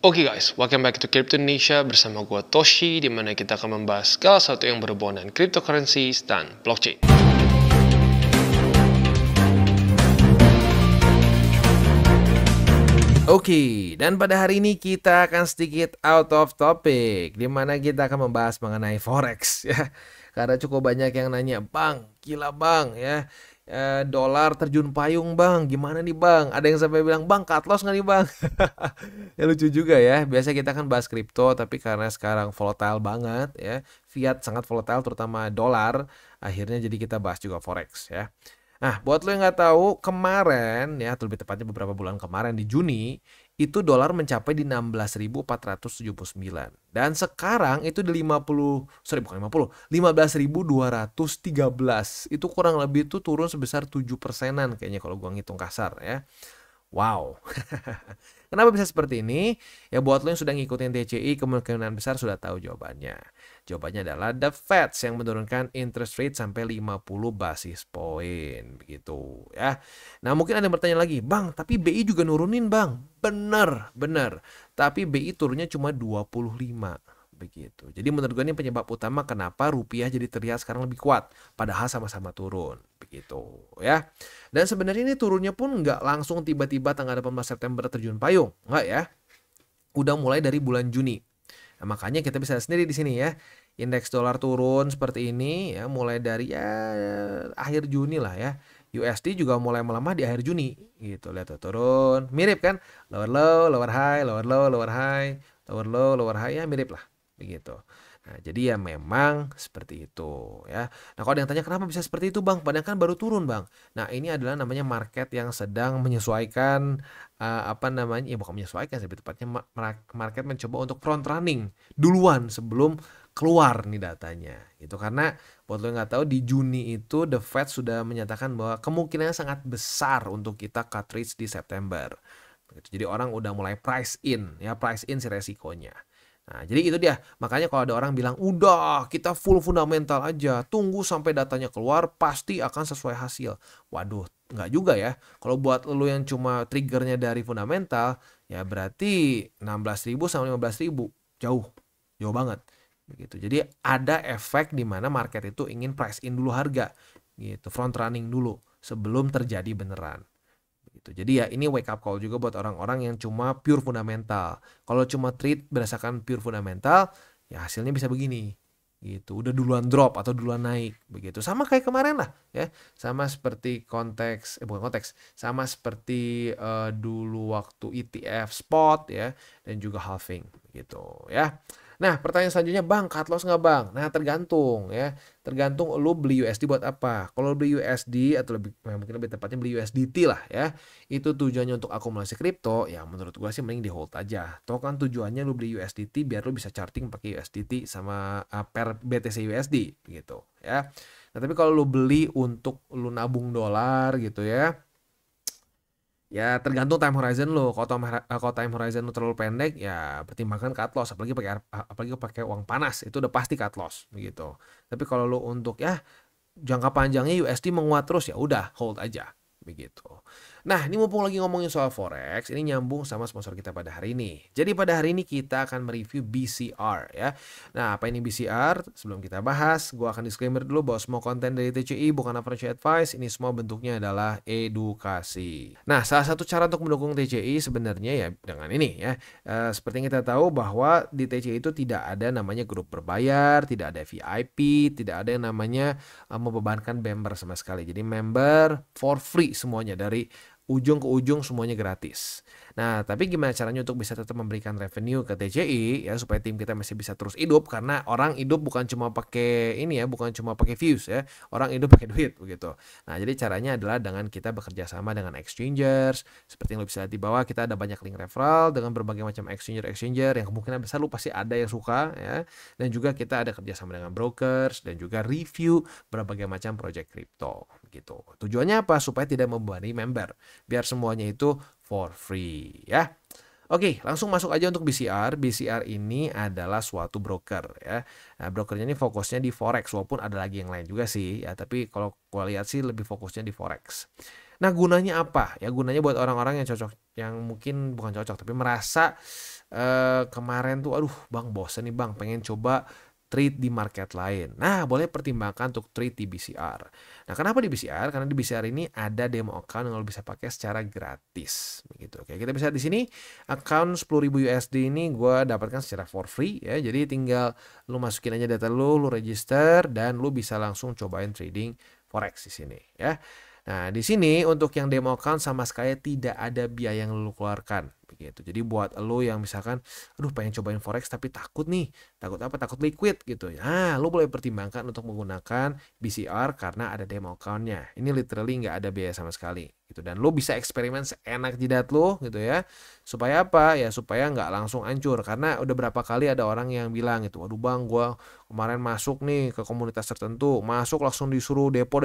Oke guys, welcome back to Crypto Indonesia bersama gua Toshi, di mana kita akan membahas segala sesuatu yang berhubungan dengan cryptocurrencies dan blockchain. Oke, dan pada hari ini kita akan sedikit out of topic, di mana kita akan membahas mengenai forex ya. Karena cukup banyak yang nanya, bang, gila bang ya, dolar terjun payung bang, gimana nih bang? Ada yang sampai bilang, bang, cut loss nggak nih bang? Ya lucu juga ya. Biasa kita kan bahas kripto, tapi karena sekarang volatile banget ya, fiat sangat volatile, terutama dolar, akhirnya jadi kita bahas juga forex ya. Nah, buat lo yang nggak tahu, kemarin ya, atau lebih tepatnya beberapa bulan kemarin di Juni, itu dolar mencapai di 16.479. Dan sekarang itu di 15.213. Itu kurang lebih itu turun sebesar 7%-an kayaknya kalau gua ngitung kasar ya. Wow. Kenapa bisa seperti ini? Ya buat lo yang sudah ngikutin TCI, kemungkinan besar sudah tahu jawabannya. Jawabannya adalah the Fed yang menurunkan interest rate sampai 50 basis point begitu ya. Nah, mungkin ada yang bertanya lagi, "Bang, tapi BI juga nurunin, Bang." Bener, bener. Tapi BI turunnya cuma 25 begitu. Jadi menurut gue ini penyebab utama kenapa rupiah jadi terlihat sekarang lebih kuat, padahal sama-sama turun begitu ya. Dan sebenarnya ini turunnya pun nggak langsung tiba-tiba tanggal 18 September terjun payung, nggak ya. Udah mulai dari bulan Juni. Nah, makanya kita bisa sendiri di sini ya. Indeks dolar turun seperti ini ya, mulai dari ya akhir Juni lah ya. USD juga mulai melemah di akhir Juni gitu. Lihat tuh turun, mirip kan? Lower low, lower high, lower low, lower high, lower low, lower high, ya mirip lah begitu. Nah, jadi ya memang seperti itu ya. Nah, kalau ada yang tanya kenapa bisa seperti itu, Bang? Padahal kan baru turun, Bang. Nah, ini adalah namanya market yang sedang menyesuaikan apa namanya? Ya bukan menyesuaikan, lebih tepatnya market mencoba untuk front running duluan sebelum keluar nih datanya. Gitu karena buat lo yang nggak tahu, di Juni itu The Fed sudah menyatakan bahwa kemungkinannya sangat besar untuk kita cut rates di September. Jadi orang udah mulai price in si resikonya. Nah, jadi itu dia. Makanya kalau ada orang bilang, udah kita full fundamental aja, tunggu sampai datanya keluar, pasti akan sesuai hasil. Waduh, nggak juga ya. Kalau buat lo yang cuma triggernya dari fundamental, ya berarti 16.000 sama 15.000. Jauh, jauh banget. Begitu. Jadi ada efek di mana market itu ingin price in dulu harga. Gitu, front running dulu sebelum terjadi beneran. Gitu. Jadi ya ini wake up call juga buat orang-orang yang cuma pure fundamental. Kalau cuma trade berdasarkan pure fundamental, ya hasilnya bisa begini. Gitu. Udah duluan drop atau duluan naik begitu. Sama kayak kemarin lah ya. Sama seperti bukan konteks, sama seperti dulu waktu ETF spot ya, dan juga halving gitu ya. Nah, pertanyaan selanjutnya, Bang, cut loss nggak, Bang? Nah, tergantung ya. Tergantung lu beli USD buat apa. Kalau beli USD atau mungkin lebih tepatnya beli USDT lah ya. Itu tujuannya untuk akumulasi kripto, ya menurut gua sih mending di hold aja. Toh kan tujuannya lu beli USDT biar lu bisa charting pakai USDT sama per BTC USD gitu ya. Nah, tapi kalau lu beli untuk lu nabung dolar gitu ya, ya tergantung time horizon lo. Kalau time horizon lo terlalu pendek, ya pertimbangkan cut loss. Apalagi pakai uang panas, itu udah pasti cut loss begitu. Tapi kalau lo untuk ya jangka panjangnya USD menguat terus, ya udah hold aja begitu. Nah, ini mumpung lagi ngomongin soal forex, ini nyambung sama sponsor kita pada hari ini. Jadi pada hari ini kita akan mereview BCR ya. Nah, apa ini BCR? Sebelum kita bahas, gua akan disclaimer dulu bahwa semua konten dari TCI bukan financial advice, ini semua bentuknya adalah edukasi. Nah, salah satu cara untuk mendukung TCI sebenarnya ya dengan ini ya. Seperti yang kita tahu bahwa di TCI itu tidak ada namanya grup berbayar, tidak ada VIP, tidak ada yang namanya membebankan member sama sekali. Jadi member for free semuanya, dari ujung ke ujung semuanya gratis. Nah, tapi gimana caranya untuk bisa tetap memberikan revenue ke TCI ya, supaya tim kita masih bisa terus hidup, karena orang hidup bukan cuma pakai ini ya, bukan cuma pakai views ya. Orang hidup pakai duit begitu. Nah, jadi caranya adalah dengan kita bekerja sama dengan exchangers. Seperti yang lo bisa lihat di bawah, kita ada banyak link referral dengan berbagai macam exchanger yang kemungkinan besar lo pasti ada yang suka ya. Dan juga kita ada kerjasama dengan brokers dan juga review berbagai macam project crypto gitu. Tujuannya apa? Supaya tidak membebani member, biar semuanya itu for free ya. Oke, langsung masuk aja untuk BCR. BCR ini adalah suatu broker ya. Nah, brokernya ini fokusnya di forex, walaupun ada lagi yang lain juga sih ya, tapi kalau gua lihat sih lebih fokusnya di forex. Nah, gunanya apa? Ya gunanya buat orang-orang yang cocok, yang mungkin bukan cocok tapi merasa kemarin tuh aduh Bang bosen nih Bang, pengen coba trade di market lain. Nah, boleh pertimbangkan untuk trade di BCR. Nah, kenapa di BCR? Karena di BCR ini ada demo account yang lo bisa pakai secara gratis. Begitu. Oke, kita bisa di sini account 10.000 USD ini gue dapatkan secara for free ya. Jadi tinggal lo masukin aja data lo register dan lo bisa langsung cobain trading forex di sini ya. Nah, di sini untuk yang demo account sama sekali tidak ada biaya yang lo keluarkan begitu. Jadi buat lo yang misalkan aduh pengen cobain forex tapi takut nih, takut apa? Takut liquid gitu. Nah, lo boleh pertimbangkan untuk menggunakan BCR karena ada demo account-nya. Ini literally nggak ada biaya sama sekali gitu. Dan lo bisa eksperimen seenak jidat lo gitu ya. Supaya apa? Ya supaya nggak langsung hancur. Karena udah berapa kali ada orang yang bilang gitu, waduh Bang, gua kemarin masuk nih ke komunitas tertentu, masuk langsung disuruh depo.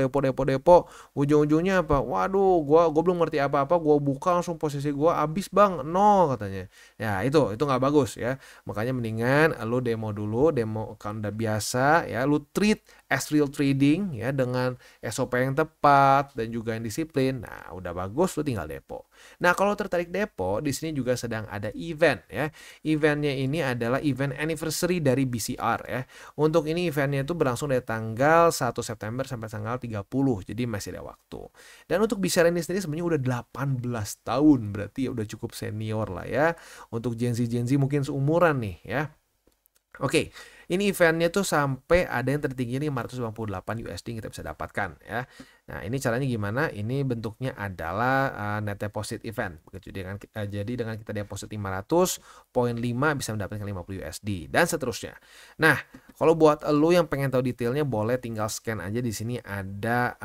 Ujung-ujungnya apa? Waduh, gua belum ngerti apa-apa, gua buka langsung posisi gua habis Bang, nol katanya. Ya, itu nggak bagus ya. Makanya mendingan lu demo dulu, demo account udah biasa ya, lu treat as real trading ya dengan SOP yang tepat dan juga yang disiplin. Nah, udah bagus lu tinggal depo. Nah, kalau tertarik depo, di sini juga sedang ada event ya. Eventnya ini adalah event anniversary dari BCR ya. Untuk ini eventnya itu berlangsung dari tanggal 1 September sampai tanggal 30. Jadi masih ada waktu. Dan untuk BCR ini sendiri sebenarnya udah 18 tahun. Berarti ya udah cukup senior lah ya. Untuk Gen Z mungkin seumuran nih ya. Oke, ini eventnya tuh sampai ada yang tertinggi nih 558 USD yang kita bisa dapatkan ya. Nah, ini caranya gimana? Ini bentuknya adalah net deposit event. Begitu jadi dengan kita deposit 500.5 bisa mendapatkan 50 USD dan seterusnya. Nah, kalau buat lo yang pengen tahu detailnya boleh tinggal scan aja di sini ada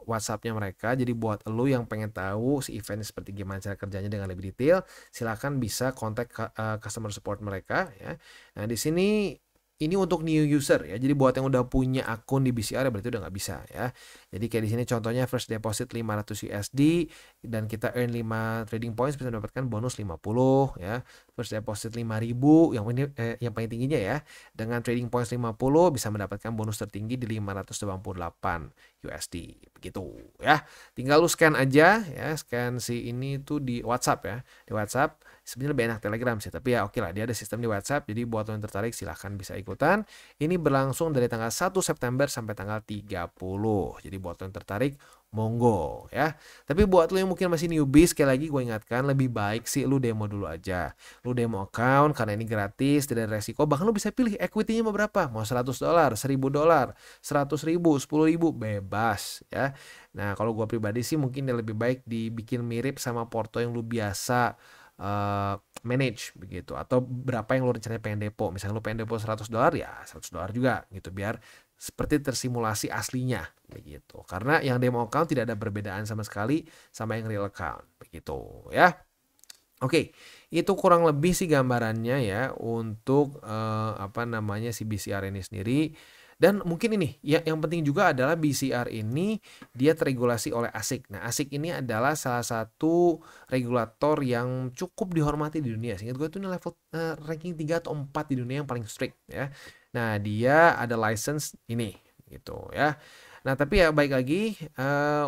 WhatsApp-nya mereka. Jadi buat lo yang pengen tahu si event seperti gimana cara kerjanya dengan lebih detail, silakan bisa kontak customer support mereka ya. Nah, di sini ini untuk new user ya. Jadi buat yang udah punya akun di BCR berarti udah nggak bisa ya. Jadi kayak di sini contohnya first deposit 500 USD dan kita earn 5 trading points bisa mendapatkan bonus 50 ya. First deposit 5.000 yang ini yang paling tingginya ya. Dengan trading points 50 bisa mendapatkan bonus tertinggi di 588 USD. Begitu ya. Tinggal lu scan aja ya, scan si ini tuh di WhatsApp ya. Di WhatsApp sebenarnya lebih enak Telegram sih, tapi ya oke lah, dia ada sistem di WhatsApp. Jadi buat lo yang tertarik silahkan bisa ikutan. Ini berlangsung dari tanggal 1 September sampai tanggal 30. Jadi buat lo yang tertarik monggo ya. Tapi buat lo yang mungkin masih newbie, sekali lagi gue ingatkan lebih baik sih lu demo dulu aja. Lu demo account karena ini gratis, tidak ada resiko. Bahkan lu bisa pilih equity-nya mau berapa? Mau $100, $1.000, 100.000, 10.000, bebas ya. Nah, kalau gue pribadi sih mungkin lebih baik dibikin mirip sama porto yang lu biasa manage begitu, atau berapa yang lo rencananya pengen depo. Misalnya lo pengen depo $100 ya $100 juga gitu, biar seperti tersimulasi aslinya begitu. Karena yang demo account tidak ada perbedaan sama sekali sama yang real account begitu ya. Oke, itu kurang lebih sih gambarannya ya untuk si BCR ini sendiri. Dan mungkin ini yang penting juga adalah BCR ini dia teregulasi oleh ASIC. Nah, ASIC ini adalah salah satu regulator yang cukup dihormati di dunia. Seingat gue itu level ranking 3 atau 4 di dunia yang paling strict ya. Nah, dia ada license ini gitu ya. Nah, tapi ya baik lagi,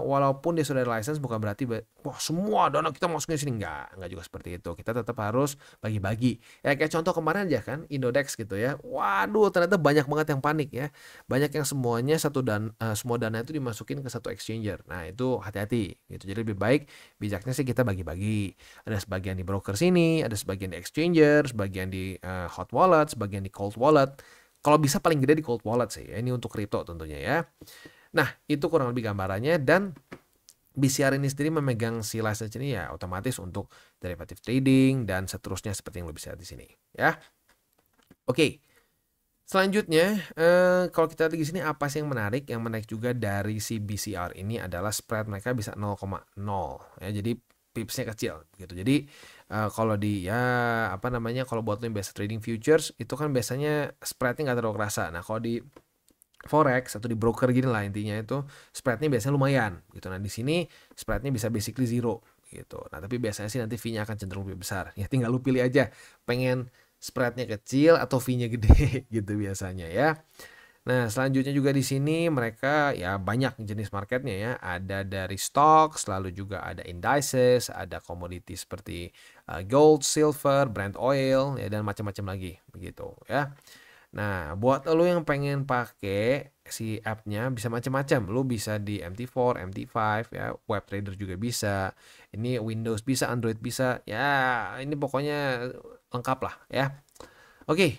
walaupun dia sudah ada license bukan berarti wah semua dana kita masukin sini. Enggak juga seperti itu. Kita tetap harus bagi-bagi. Ya kayak contoh kemarin aja kan, Indodex gitu ya. Waduh, ternyata banyak banget yang panik ya. Banyak yang semuanya semua dana itu dimasukin ke satu exchanger. Nah, itu hati-hati gitu. Jadi lebih baik bijaknya sih kita bagi-bagi. Ada sebagian di broker sini, ada sebagian di exchanger, sebagian di hot wallet, sebagian di cold wallet. Kalau bisa paling gede di cold wallet sih ya. Ini untuk crypto tentunya ya. Nah, itu kurang lebih gambarannya, dan BCR ini sendiri memegang si license ini ya otomatis untuk derivative trading dan seterusnya seperti yang lo bisa lihat di sini ya. Oke. Selanjutnya, kalau kita lihat di sini apa sih yang menarik? Yang menarik juga dari si BCR ini adalah spread mereka bisa 0,0 ya. Jadi pipsnya kecil gitu. Jadi kalau kalau buat lo yang biasa trading futures itu kan biasanya spreadnya nggak terlalu kerasa. Nah, kalau di forex atau di broker gini lah intinya itu spreadnya biasanya lumayan gitu. Nah, di sini spreadnya bisa basically zero gitu. Nah, tapi biasanya sih nanti fee-nya akan cenderung lebih besar. Ya tinggal lu pilih aja pengen spreadnya kecil atau fee-nya gede gitu biasanya ya. Nah, selanjutnya juga di sini mereka ya banyak jenis marketnya ya. Ada dari stocks, lalu juga ada indices, ada komoditi seperti gold, silver, Brent oil, ya dan macam-macam lagi begitu ya. Nah, buat lo yang pengen pakai si app-nya bisa macam-macam. Lo bisa di MT4, MT5 ya, web trader juga bisa. Ini Windows bisa, Android bisa. Ya, ini pokoknya lengkap lah ya. Oke,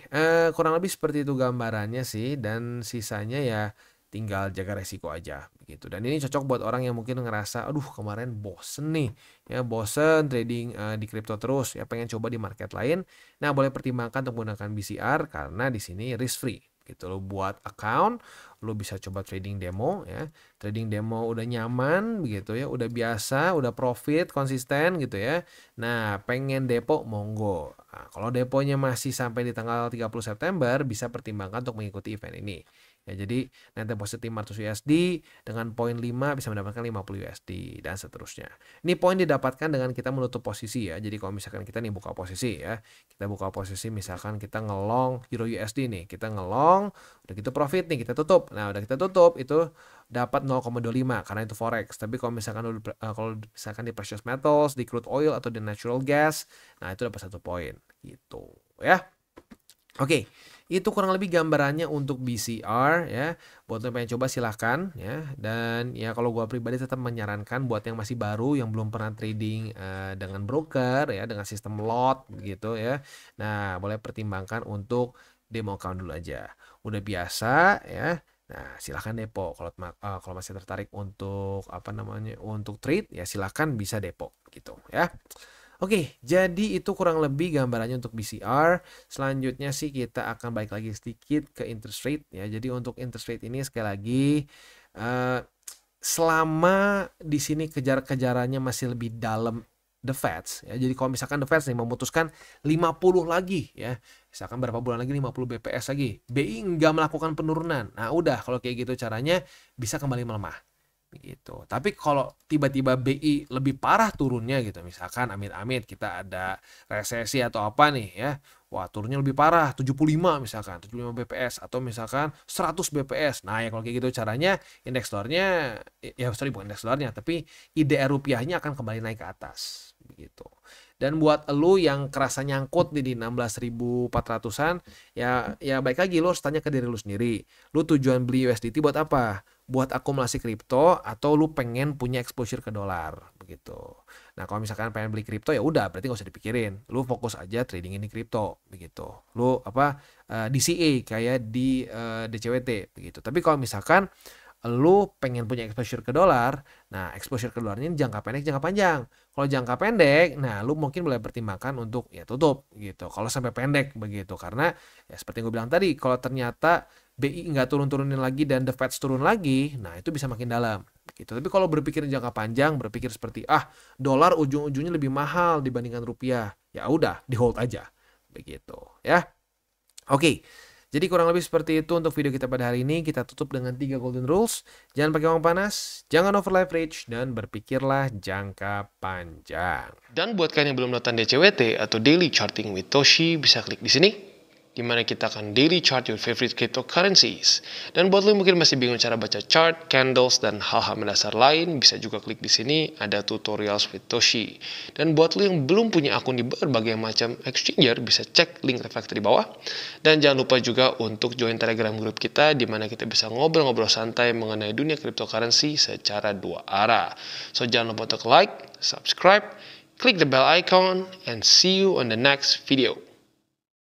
kurang lebih seperti itu gambarannya sih dan sisanya ya tinggal jaga resiko aja begitu. Dan ini cocok buat orang yang mungkin ngerasa, aduh kemarin bosen nih, ya bosen trading di kripto terus, ya pengen coba di market lain. Nah, boleh pertimbangkan untuk menggunakan BCR karena di sini risk free. Gitu lo buat account, lo bisa coba trading demo ya. Trading demo udah nyaman begitu ya, udah biasa, udah profit konsisten gitu ya. Nah, pengen depo monggo. Nah, kalau deponya masih sampai di tanggal 30 September, bisa pertimbangkan untuk mengikuti event ini. Ya, jadi net deposit 500 USD dengan poin 5 bisa mendapatkan 50 USD dan seterusnya. Ini poin didapatkan dengan kita menutup posisi ya. Jadi kalau misalkan kita nih buka posisi ya, kita buka posisi misalkan kita ngelong Euro USD nih, kita ngelong, udah gitu profit nih, kita tutup. Nah, udah kita tutup itu dapat 0,25 karena itu forex. Tapi kalau misalkan di precious metals, di crude oil atau di natural gas, nah itu dapat 1 poin gitu ya. Oke, itu kurang lebih gambarannya untuk BCR ya. Buat yang pengen coba silahkan ya. Dan ya kalau gua pribadi tetap menyarankan buat yang masih baru yang belum pernah trading dengan broker ya, dengan sistem lot gitu ya. Nah, boleh pertimbangkan untuk demo account dulu aja. Udah biasa ya. Nah, silahkan depo. Kalau masih tertarik untuk untuk trade ya silahkan bisa depo gitu ya. Oke, jadi itu kurang lebih gambarannya untuk BCR. Selanjutnya sih kita akan balik lagi sedikit ke interest rate ya. Jadi untuk interest rate ini sekali lagi eh, selama di sini kejar-kejarannya masih lebih dalam the Feds ya. Jadi kalau misalkan the Feds nih memutuskan 50 lagi ya. Misalkan berapa bulan lagi 50 BPS lagi. BI nggak melakukan penurunan. Nah, udah kalau kayak gitu caranya bisa kembali melemah gitu. Tapi kalau tiba-tiba BI lebih parah turunnya gitu, misalkan amit-amit kita ada resesi atau apa nih ya, wah turunnya lebih parah 75 misalkan, 75 BPS atau misalkan 100 BPS. Nah ya kalau kayak gitu caranya indeks dolarnya, ya sorry bukan indeks dolarnya, tapi IDR rupiahnya akan kembali naik ke atas begitu. Dan buat lu yang kerasa nyangkut di 16.400-an, ya baik lagi lu harus tanya ke diri lu sendiri. Lu tujuan beli USDT buat apa? Buat akumulasi kripto atau lu pengen punya exposure ke dolar begitu. Nah, kalau misalkan pengen beli kripto ya udah berarti nggak usah dipikirin. Lu fokus aja trading ini kripto begitu. Lu DCA kayak di DCWT begitu. Tapi kalau misalkan lu pengen punya exposure ke dolar, nah exposure ke dolarnya ini jangka pendek, jangka panjang. Kalau jangka pendek, nah lu mungkin boleh pertimbangkan untuk ya tutup gitu. Kalau sampai pendek begitu, karena ya seperti yang gue bilang tadi, kalau ternyata BI nggak turun-turunin lagi dan the Feds turun lagi, nah itu bisa makin dalam gitu. Tapi kalau berpikir jangka panjang, berpikir seperti dolar ujung-ujungnya lebih mahal dibandingkan rupiah, ya udah di hold aja begitu ya. Oke. Jadi kurang lebih seperti itu untuk video kita pada hari ini. Kita tutup dengan 3 golden rules. Jangan pakai uang panas, jangan over leverage, dan berpikirlah jangka panjang. Dan buat kalian yang belum nonton DCWT atau Daily Charting with Toshi, bisa klik di sini, di mana kita akan daily chart your favorite cryptocurrencies. Dan buat lo yang mungkin masih bingung cara baca chart, candles, dan hal-hal mendasar lain, bisa juga klik di sini, ada tutorials with Toshi. Dan buat lo yang belum punya akun di berbagai macam exchanger, bisa cek link reflektor di bawah. Dan jangan lupa juga untuk join Telegram group kita, di mana kita bisa ngobrol-ngobrol santai mengenai dunia cryptocurrency secara 2 arah. So jangan lupa untuk like, subscribe, click the bell icon, and see you on the next video.